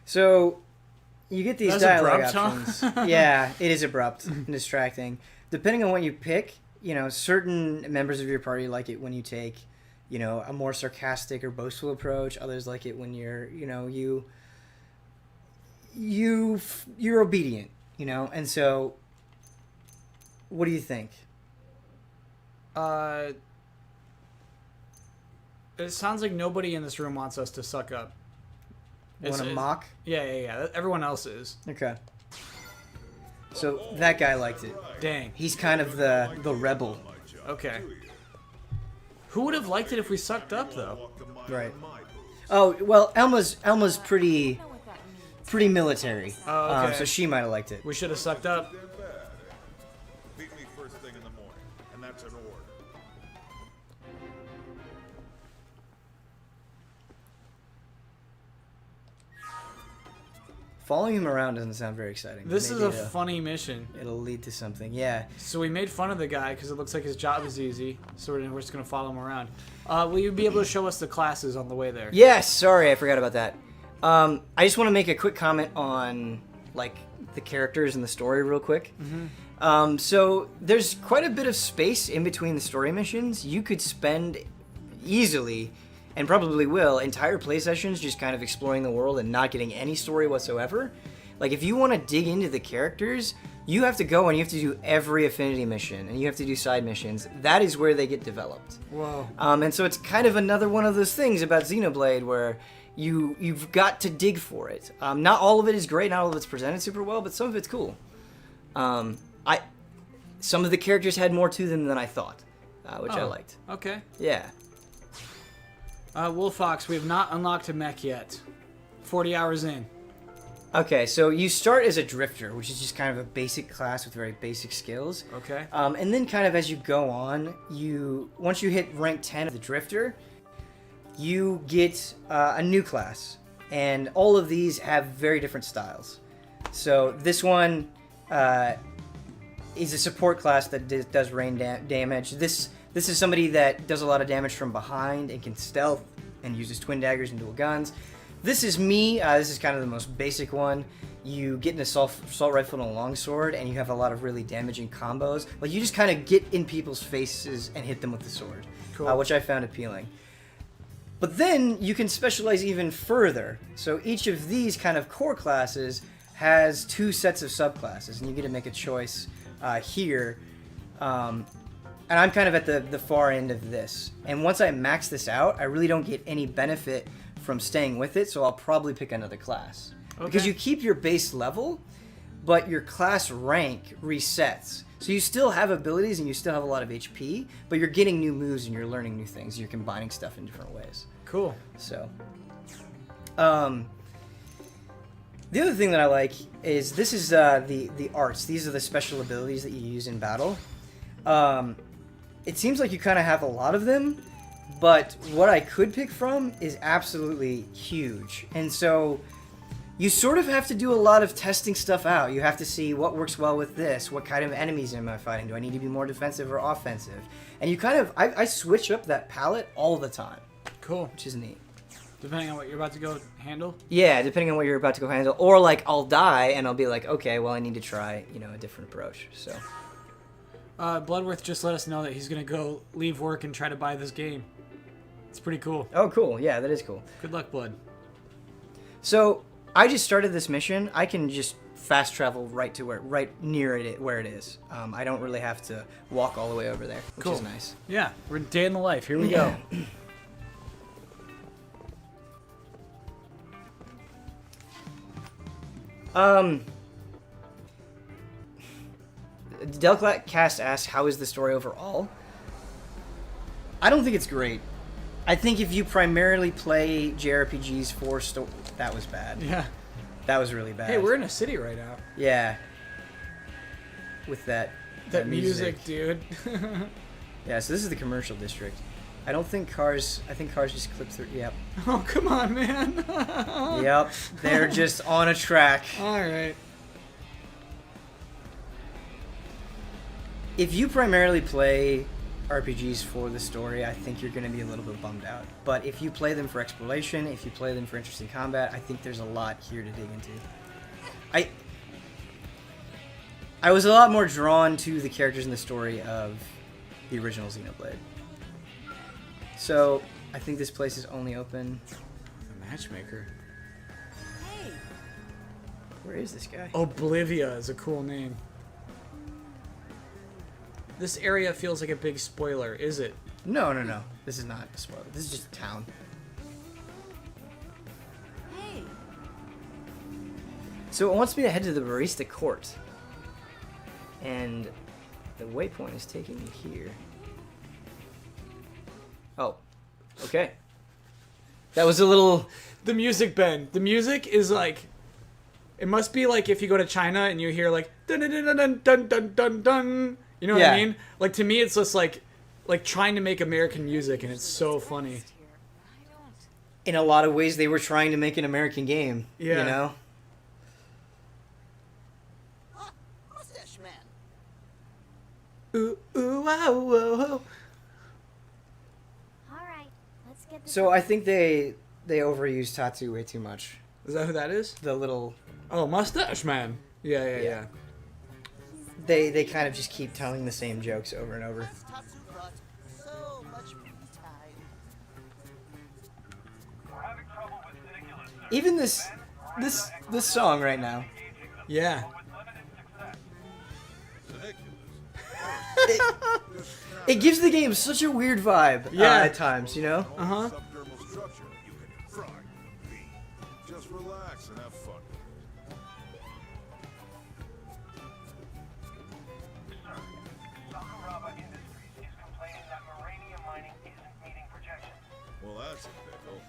So, you get these That's dialogue abrupt, huh? options. Yeah, it is abrupt and distracting. Depending on what you pick, you know, certain members of your party like it when you take, you know, a more sarcastic or boastful approach. Others like it when you're, you know, you're obedient, you know. And so, what do you think? It sounds like nobody in this room wants us to suck up. Want to mock? Yeah. Everyone else is. Okay. So that guy liked it. Dang. He's kind of the rebel. Okay. Who would have liked it if we sucked up, though? Right. Oh well, Elma's pretty I know what that means. pretty military. Oh, okay. So she might have liked it. We should have sucked up. They're bad. Beat me first thing in the morning, and that's an order. Following him around doesn't sound very exciting. This is Maybe a funny mission. It'll lead to something. Yeah. So we made fun of the guy because it looks like his job is easy. So we're just gonna follow him around. Will you be able to show us the classes on the way there? Yes. Sorry, I forgot about that. I just want to make a quick comment on like the characters and the story real quick. So there's quite a bit of space in between the story missions. You could spend easily, and probably will, entire play sessions just kind of exploring the world and not getting any story whatsoever. Like, if you want to dig into the characters, you have to go and you have to do every affinity mission, and you have to do side missions. That is where they get developed. Whoa. And so it's kind of another one of those things about Xenoblade where you've got to dig for it. Not all of it is great, not all of it's presented super well, but some of it's cool. Some of the characters had more to them than I thought, which I liked. Okay. Yeah. Wolfox, we have not unlocked a mech yet. 40 hours in. Okay, so you start as a drifter, which is just kind of a basic class with very basic skills. Okay. And then kind of as you go on, once you hit rank 10 of the drifter, you get a new class. And all of these have very different styles. So this one is a support class that does rain damage. This is somebody that does a lot of damage from behind and can stealth and uses twin daggers and dual guns. This is me. This is kind of the most basic one. You get an assault rifle and a longsword, and you have a lot of really damaging combos. Like, you just kind of get in people's faces and hit them with the sword, Cool. Which I found appealing. But then you can specialize even further. So each of these kind of core classes has 2 sets of subclasses, and you get to make a choice here. And I'm kind of at the far end of this. And once I max this out, I really don't get any benefit from staying with it, so I'll probably pick another class. Okay. Because you keep your base level, but your class rank resets. So you still have abilities and you still have a lot of HP, but you're getting new moves and you're learning new things. You're combining stuff in different ways. Cool. So, the other thing that I like is this is the arts. These are the special abilities that you use in battle. It seems like you kind of have a lot of them, but what I could pick from is absolutely huge. And so you sort of have to do a lot of testing stuff out. You have to see what works well with this. What kind of enemies am I fighting? Do I need to be more defensive or offensive? And you kind of, I switch up that palette all the time. Cool. Which is neat. Depending on what you're about to go handle? Yeah, depending on what you're about to go handle. Or, like, I'll die and I'll be like, okay, well, I need to try, a different approach. So. Bloodworth just let us know that he's going to go leave work and try to buy this game. It's pretty cool. Oh, cool. Yeah, that is cool. Good luck, Blood. So, I just started this mission. I can just fast travel right near it where it is. I don't really have to walk all the way over there, which is nice. Yeah, we're in day in the life. Here we go. Delcast asks, how is the story overall? I don't think it's great. I think if you primarily play JRPGs for that was bad. Yeah. That was really bad. Hey, we're in a city right now. Yeah. With that music, dude. Yeah, so this is the commercial district. I think cars just clip through. Yep. Oh, come on, man. Yep. They're just on a track. All right. If you primarily play RPGs for the story, I think you're going to be a little bit bummed out. But if you play them for exploration, if you play them for interesting combat, I think there's a lot here to dig into. I was a lot more drawn to the characters in the story of the original Xenoblade. So, I think this place is only open... The matchmaker. Hey, Where is this guy? Oblivia is a cool name. This area feels like a big spoiler, is it? No. This is not a spoiler. This is just a town. hey. So it wants me to head to the barista court. And the waypoint is taking me here. Oh, okay. That was a little... The music, Ben. The music is like... It must be like if you go to China and you hear like... Dun dun dun dun dun dun dun dun. You know what I mean? Like, to me, it's just like trying to make American music, and it's so funny. In a lot of ways, they were trying to make an American game. Yeah. You know? Ooh, ooh, wow, whoa, whoa. All right, let's get this. So I think they overused Tatsu way too much. Is that who that is? The little Oh, Mustache Man. Yeah. they kind of just keep telling the same jokes over and over. Tatsu thought so much free time. Even this song right now. Yeah. It gives the game such a weird vibe at times, you know? Uh-huh. Subdermal structure. You can fry, beat. Just relax and have fun. Sakuraba Industries is complaining that uranium mining isn't meeting projections. Well, that's a pickle.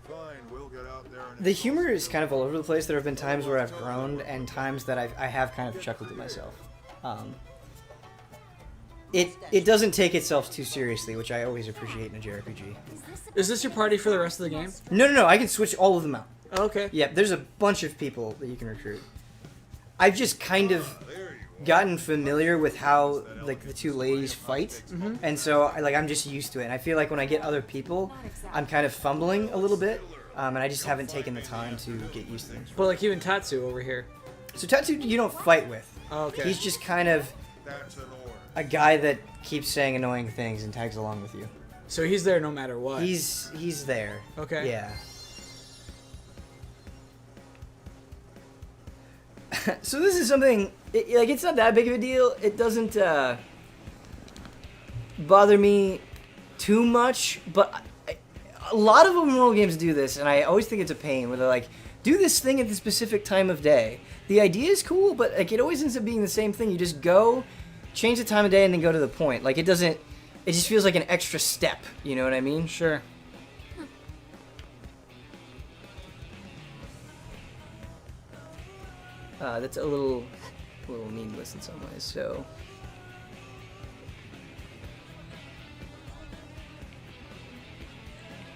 Fine, we'll get out there and... The humor is kind of all over the place. There have been times where I've groaned and times that I have kind of chuckled to myself. It doesn't take itself too seriously, which I always appreciate in a JRPG. Is this your party for the rest of the game? No, I can switch all of them out. Okay. Yeah, there's a bunch of people that you can recruit. I've just kind of gotten familiar with how like the two ladies fight, and so I'm just used to it. And I feel like when I get other people, I'm kind of fumbling a little bit, and I just haven't taken the time to get used to them. But like even Tatsu over here. So Tatsu, you don't fight with. Oh, okay. He's just kind of That's an order. a guy that keeps saying annoying things and tags along with you. So he's there no matter what. He's there. Okay. Yeah. So this is something it's not that big of a deal. It doesn't bother me too much, but a lot of open world games do this, and I always think it's a pain where they're like, do this thing at the specific time of day. The idea is cool, but like it always ends up being the same thing. You just go, change the time of day, and then go to the point. Like it doesn't. It just feels like an extra step. You know what I mean? Sure. That's a little meaningless in some ways. So.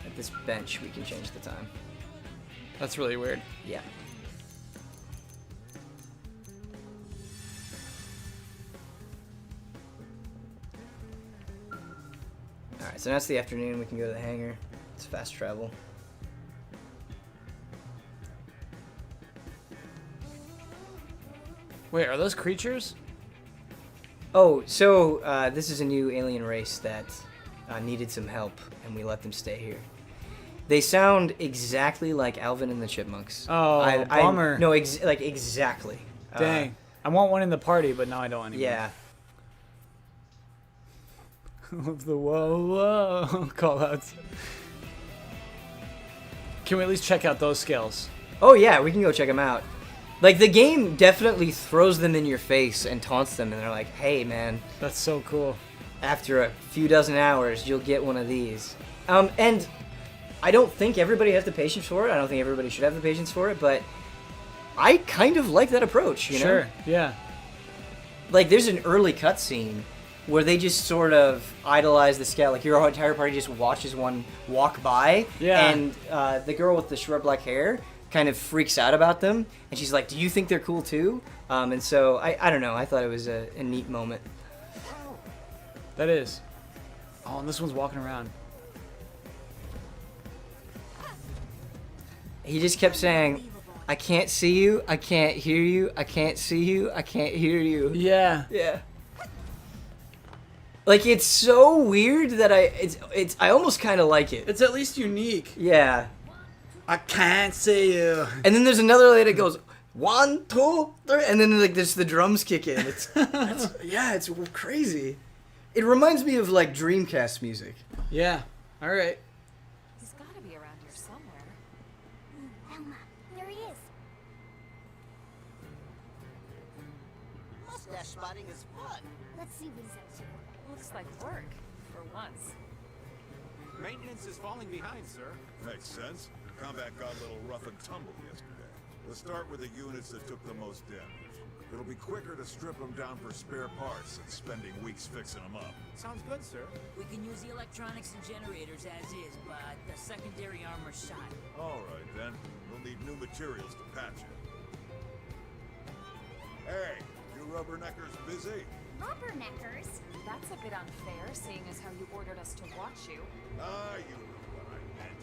At this bench, we can change the time. That's really weird. Yeah. Alright, so now it's the afternoon. We can go to the hangar. It's fast travel. Wait, are those creatures? Oh, so this is a new alien race that needed some help, and we let them stay here. They sound exactly like Alvin and the Chipmunks. Oh, bummer. No, exactly. Dang. I want one in the party, but now I don't anymore. Yeah. Of the whoa call outs. Can we at least check out those skills? Oh yeah, we can go check them out. Like the game definitely throws them in your face and taunts them, and they're like, "Hey, man, That's so cool. after a few dozen hours, you'll get one of these." And I don't think everybody has the patience for it. I don't think everybody should have the patience for it, but I kind of like that approach. You know? Sure. Yeah. Like there's an early cutscene where they just sort of idolize the scout. Like your entire party just watches one walk by, Yeah. and the girl with the short black hair kind of freaks out about them, and she's like, "Do you think they're cool too?" And so I don't know. I thought it was a neat moment. That is. Oh, and this one's walking around. He just kept saying, "I can't see you. I can't hear you. I can't see you. I can't hear you." Yeah. Yeah. Like it's so weird that I almost kind of like it. It's at least unique. Yeah. I can't see you. And then there's another lady that goes 1, 2, 3, and then like there's the drums kick in. It's it's crazy. It reminds me of like Dreamcast music. Yeah. All right. He's gotta be around here somewhere. Elma, there he is. Mustache spotting is fun. Let's see what he's up to. Looks like work, for once. Maintenance is falling behind, sir. Makes sense. Combat got a little rough and tumble yesterday. Let's start with the units that took the most damage. It'll be quicker to strip them down for spare parts than spending weeks fixing them up. Sounds good, sir. We can use the electronics and generators as is, but the secondary armor's shot. All right, then. We'll need new materials to patch it. Hey, you rubberneckers busy? rubberneckers. That's a bit unfair, seeing as how you ordered us to watch you. Ah, you know what I meant.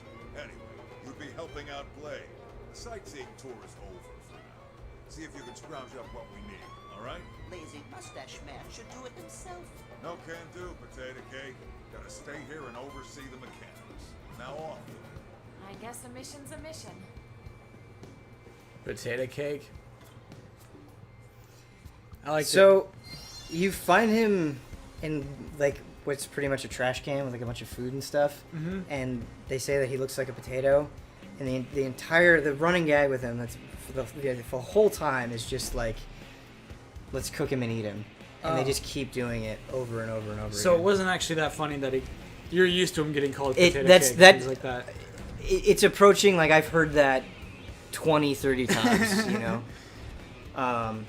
Anyway, you'd be helping out Blade. The sightseeing tour is over for now. See if you can scrounge up what we need, all right? Lazy mustache man should do it himself. No can do, Potato Cake. Gotta stay here and oversee the mechanics. Now off with it. I guess a mission's a mission. Potato cake. I like So, you find him in like what's pretty much a trash can with like a bunch of food and stuff, and they say that he looks like a potato, and the running gag with him that's for the whole time is just like, let's cook him and eat him, and they just keep doing it over and over and over. So again. it wasn't actually that funny that you're used to him getting called It- potato that's- cake. that- Things like that. It's approaching, like, I've heard that 20, 30 times, you know? All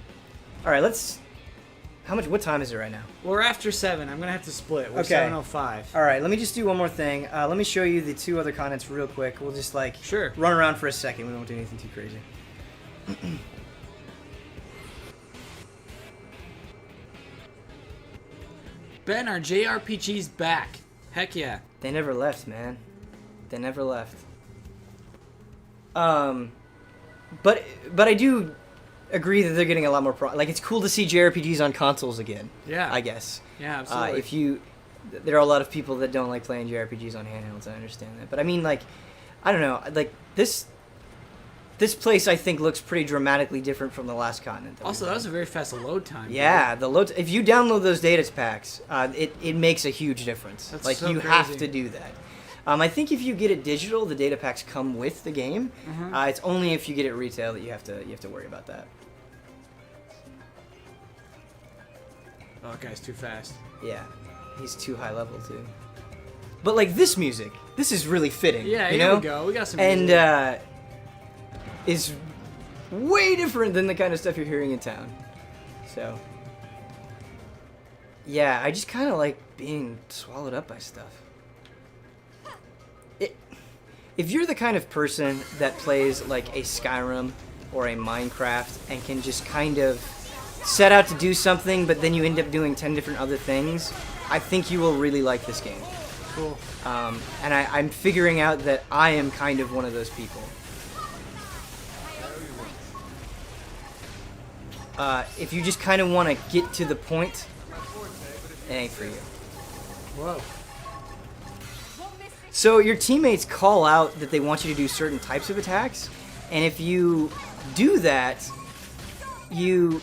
right, what time is it right now? We're after 7. I'm going to have to split. We're Okay. 7:05. All right, let me just do one more thing. Let me show you the 2 other continents real quick. We'll just, like, Sure. run around for a second. We won't do anything too crazy. Ben, our JRPG's back. Heck yeah. They never left, man. They never left. But I do agree that they're getting a lot more like, it's cool to see JRPGs on consoles again. Yeah. I guess. Yeah, absolutely. There are a lot of people that don't like playing JRPGs on handhelds. I understand that, but I mean, like, I don't know, like this place I think looks pretty dramatically different from the last continent. Also, that was a very fast load time. Yeah, the load. If you download those data packs, it makes a huge difference. That's like so you crazy. have to do that. I think if you get it digital, the data packs come with the game. It's only if you get it retail that you have to worry about that. Oh, that guy's too fast. Yeah, he's too high level too. But like this music, this is really fitting. Yeah, you here know? we go. We got some And music. is way different than the kind of stuff you're hearing in town. So yeah, I just kind of like being swallowed up by stuff. If you're the kind of person that plays like a Skyrim or a Minecraft and can just kind of set out to do something, but then you end up doing 10 different other things, I think you will really like this game. Cool. And I'm figuring out that I am kind of one of those people. If you just kind of want to get to the point, it ain't for you. Whoa. So your teammates call out that they want you to do certain types of attacks, and if you do that, you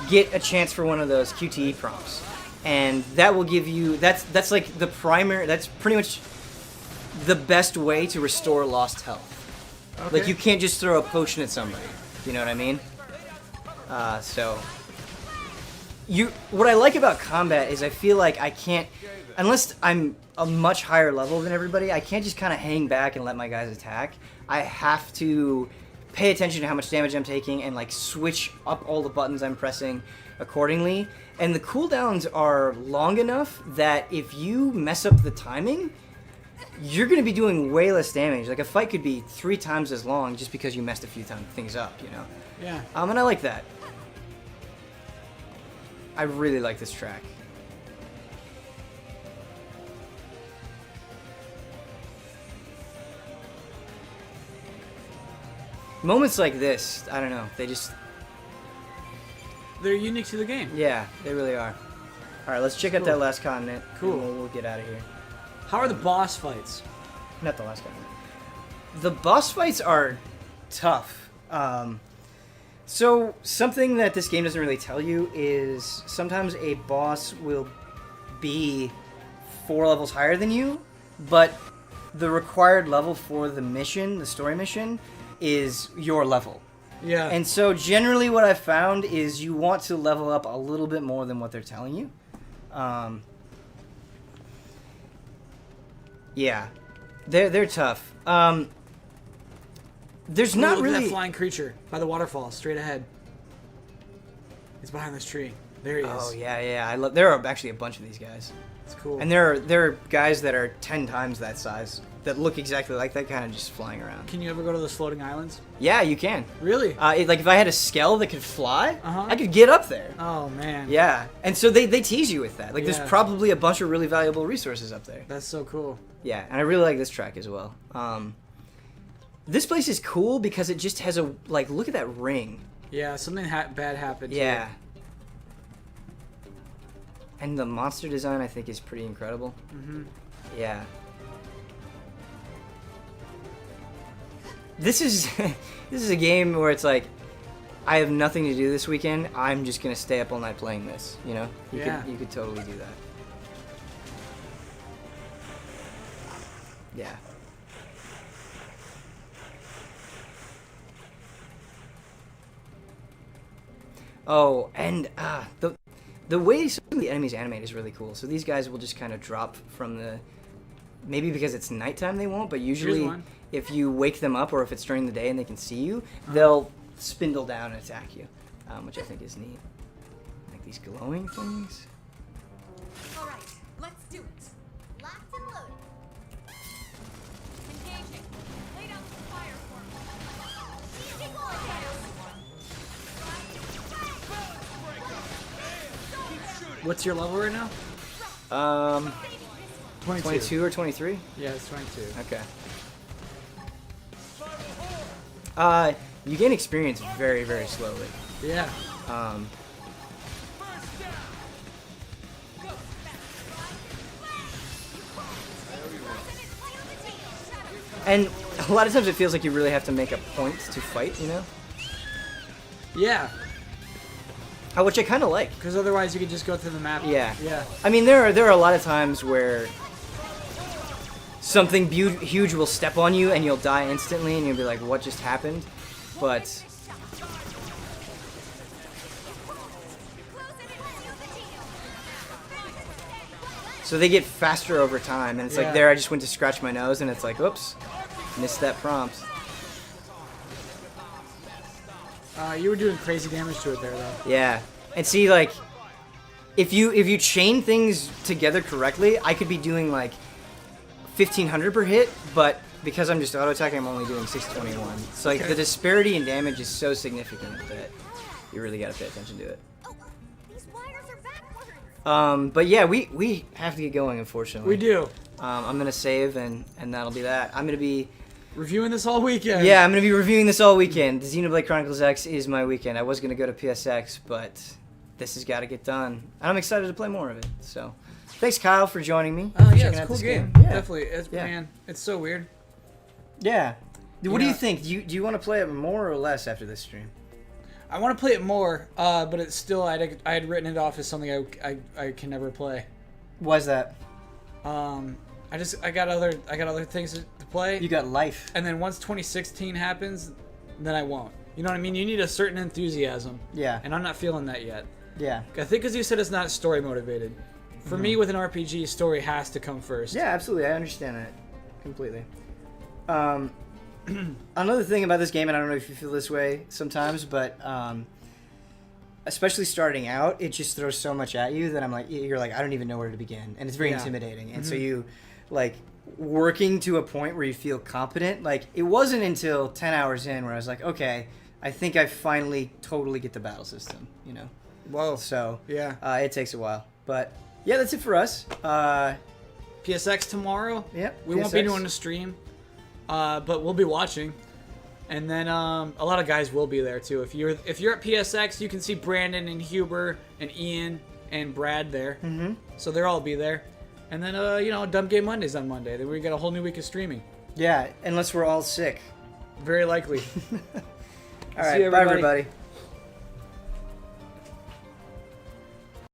get a chance for one of those QTE prompts, and that will give you that's like the primary. That's pretty much the best way to restore lost health. Okay. Like you can't just throw a potion at somebody. You know what I mean? What I like about combat is I feel like I can't, unless I'm a much higher level than everybody, I can't just kind of hang back and let my guys attack. I have to pay attention to how much damage I'm taking and like switch up all the buttons I'm pressing accordingly. And the cooldowns are long enough that if you mess up the timing, you're going to be doing way less damage. Like a fight could be 3 times as long just because you messed a few things up, you know? Yeah. And I like that. I really like this track. Moments like this, I don't know, They're unique to the game. yeah, they really are. Alright, let's check out Cool. that last continent. Cool. And we'll get out of here. How are the boss fights? Not the last continent. The boss fights are tough. So, something that this game doesn't really tell you is sometimes a boss will be 4 levels higher than you, but the required level for the mission, the story mission, is your level. Yeah. And so generally what I've found is you want to level up a little bit more than what they're telling you. Yeah. They're tough. There's not Look at really... that flying creature by the waterfall, straight ahead. He's behind this tree. There he is. Oh, yeah. There are actually a bunch of these guys. It's cool. And there are guys that are 10 times that size that look exactly like that kind of just flying around. Can you ever go to those floating islands? Yeah, you can. Really? Like if I had a Skell that could fly, Uh-huh. I could get up there. Oh man. Yeah, and so they tease you with that. Like Yeah. there's probably a bunch of really valuable resources up there. That's so cool. Yeah, and I really like this track as well. This place is cool because it just has a like. Look at that ring. Yeah, something bad happened. Yeah. And the monster design I think is pretty incredible. Mm-hmm. Yeah. This is this is a game where it's like I have nothing to do this weekend. I'm just gonna stay up all night playing this. You know, you could totally do that. Yeah. Oh, and the way some of the enemies animate is really cool. So these guys will just kind of drop from the. Maybe because it's nighttime they won't, but usually if you wake them up or if it's during the day and they can see you, they'll spindle down and attack you, which I think is neat. Like these glowing things. All right, let's do it. Locked and loaded. Engaging. Lay down some fire for me. Easy going. What's your level right now? 22 or 23? Yeah, it's 22. Okay. You gain experience very, very slowly. Yeah. And a lot of times it feels like you really have to make a point to fight, you know? Yeah. Which I kind of like. Because otherwise you could just go through the map. Yeah. Yeah. I mean, there are a lot of times where something huge will step on you and you'll die instantly and you'll be like, what just happened? But so they get faster over time, and it's like there I just went to scratch my nose and it's like, oops, missed that prompt. You were doing crazy damage to it there, though. Yeah, and see, like, if you chain things together correctly, I could be doing like 1500 per hit, but because I'm just auto attacking, I'm only doing 621. So like the disparity in damage is so significant that you really got to pay attention to it. These wires are backwards. But yeah, we have to get going, unfortunately. We do. I'm gonna save and that'll be that. I'm gonna be reviewing this all weekend. Yeah, I'm gonna be reviewing this all weekend. The Xenoblade Chronicles X is my weekend. I was gonna go to PSX, but this has got to get done, and I'm excited to play more of it. So, thanks, Kyle, for joining me. Oh for yeah, checking it's a out cool this game. Yeah. Definitely, man, it's so weird. Yeah. What do know- you think? Do you want to play it more or less after this stream? I want to play it more, but it's still I had written it off as something I can never play. Why's that? I got other things to play. You got life. And then once 2016 happens, then I won't. You know what I mean? You need a certain enthusiasm. Yeah. And I'm not feeling that yet. Yeah. I think because you said it's not story motivated. For me, with an RPG, story has to come first. Yeah, absolutely. I understand that completely. Another thing about this game, and I don't know if you feel this way sometimes, but especially starting out, it just throws so much at you that you're like, I don't even know where to begin, and it's very intimidating. And so you, like, working to a point where you feel competent. Like, it wasn't until 10 hours in where I was like, okay, I think I finally totally get the battle system. You know. Whoa. So yeah, it takes a while, but yeah, that's it for us. PSX tomorrow. Yep. We won't be doing a stream, but we'll be watching. And then a lot of guys will be there too. If you're at PSX, you can see Brandon and Huber and Ian and Brad there. Mm-hmm. So they'll all be there. And then Dumb Game Mondays on Monday. Then we get a whole new week of streaming. Yeah, unless we're all sick. Very likely. All right, bye everybody.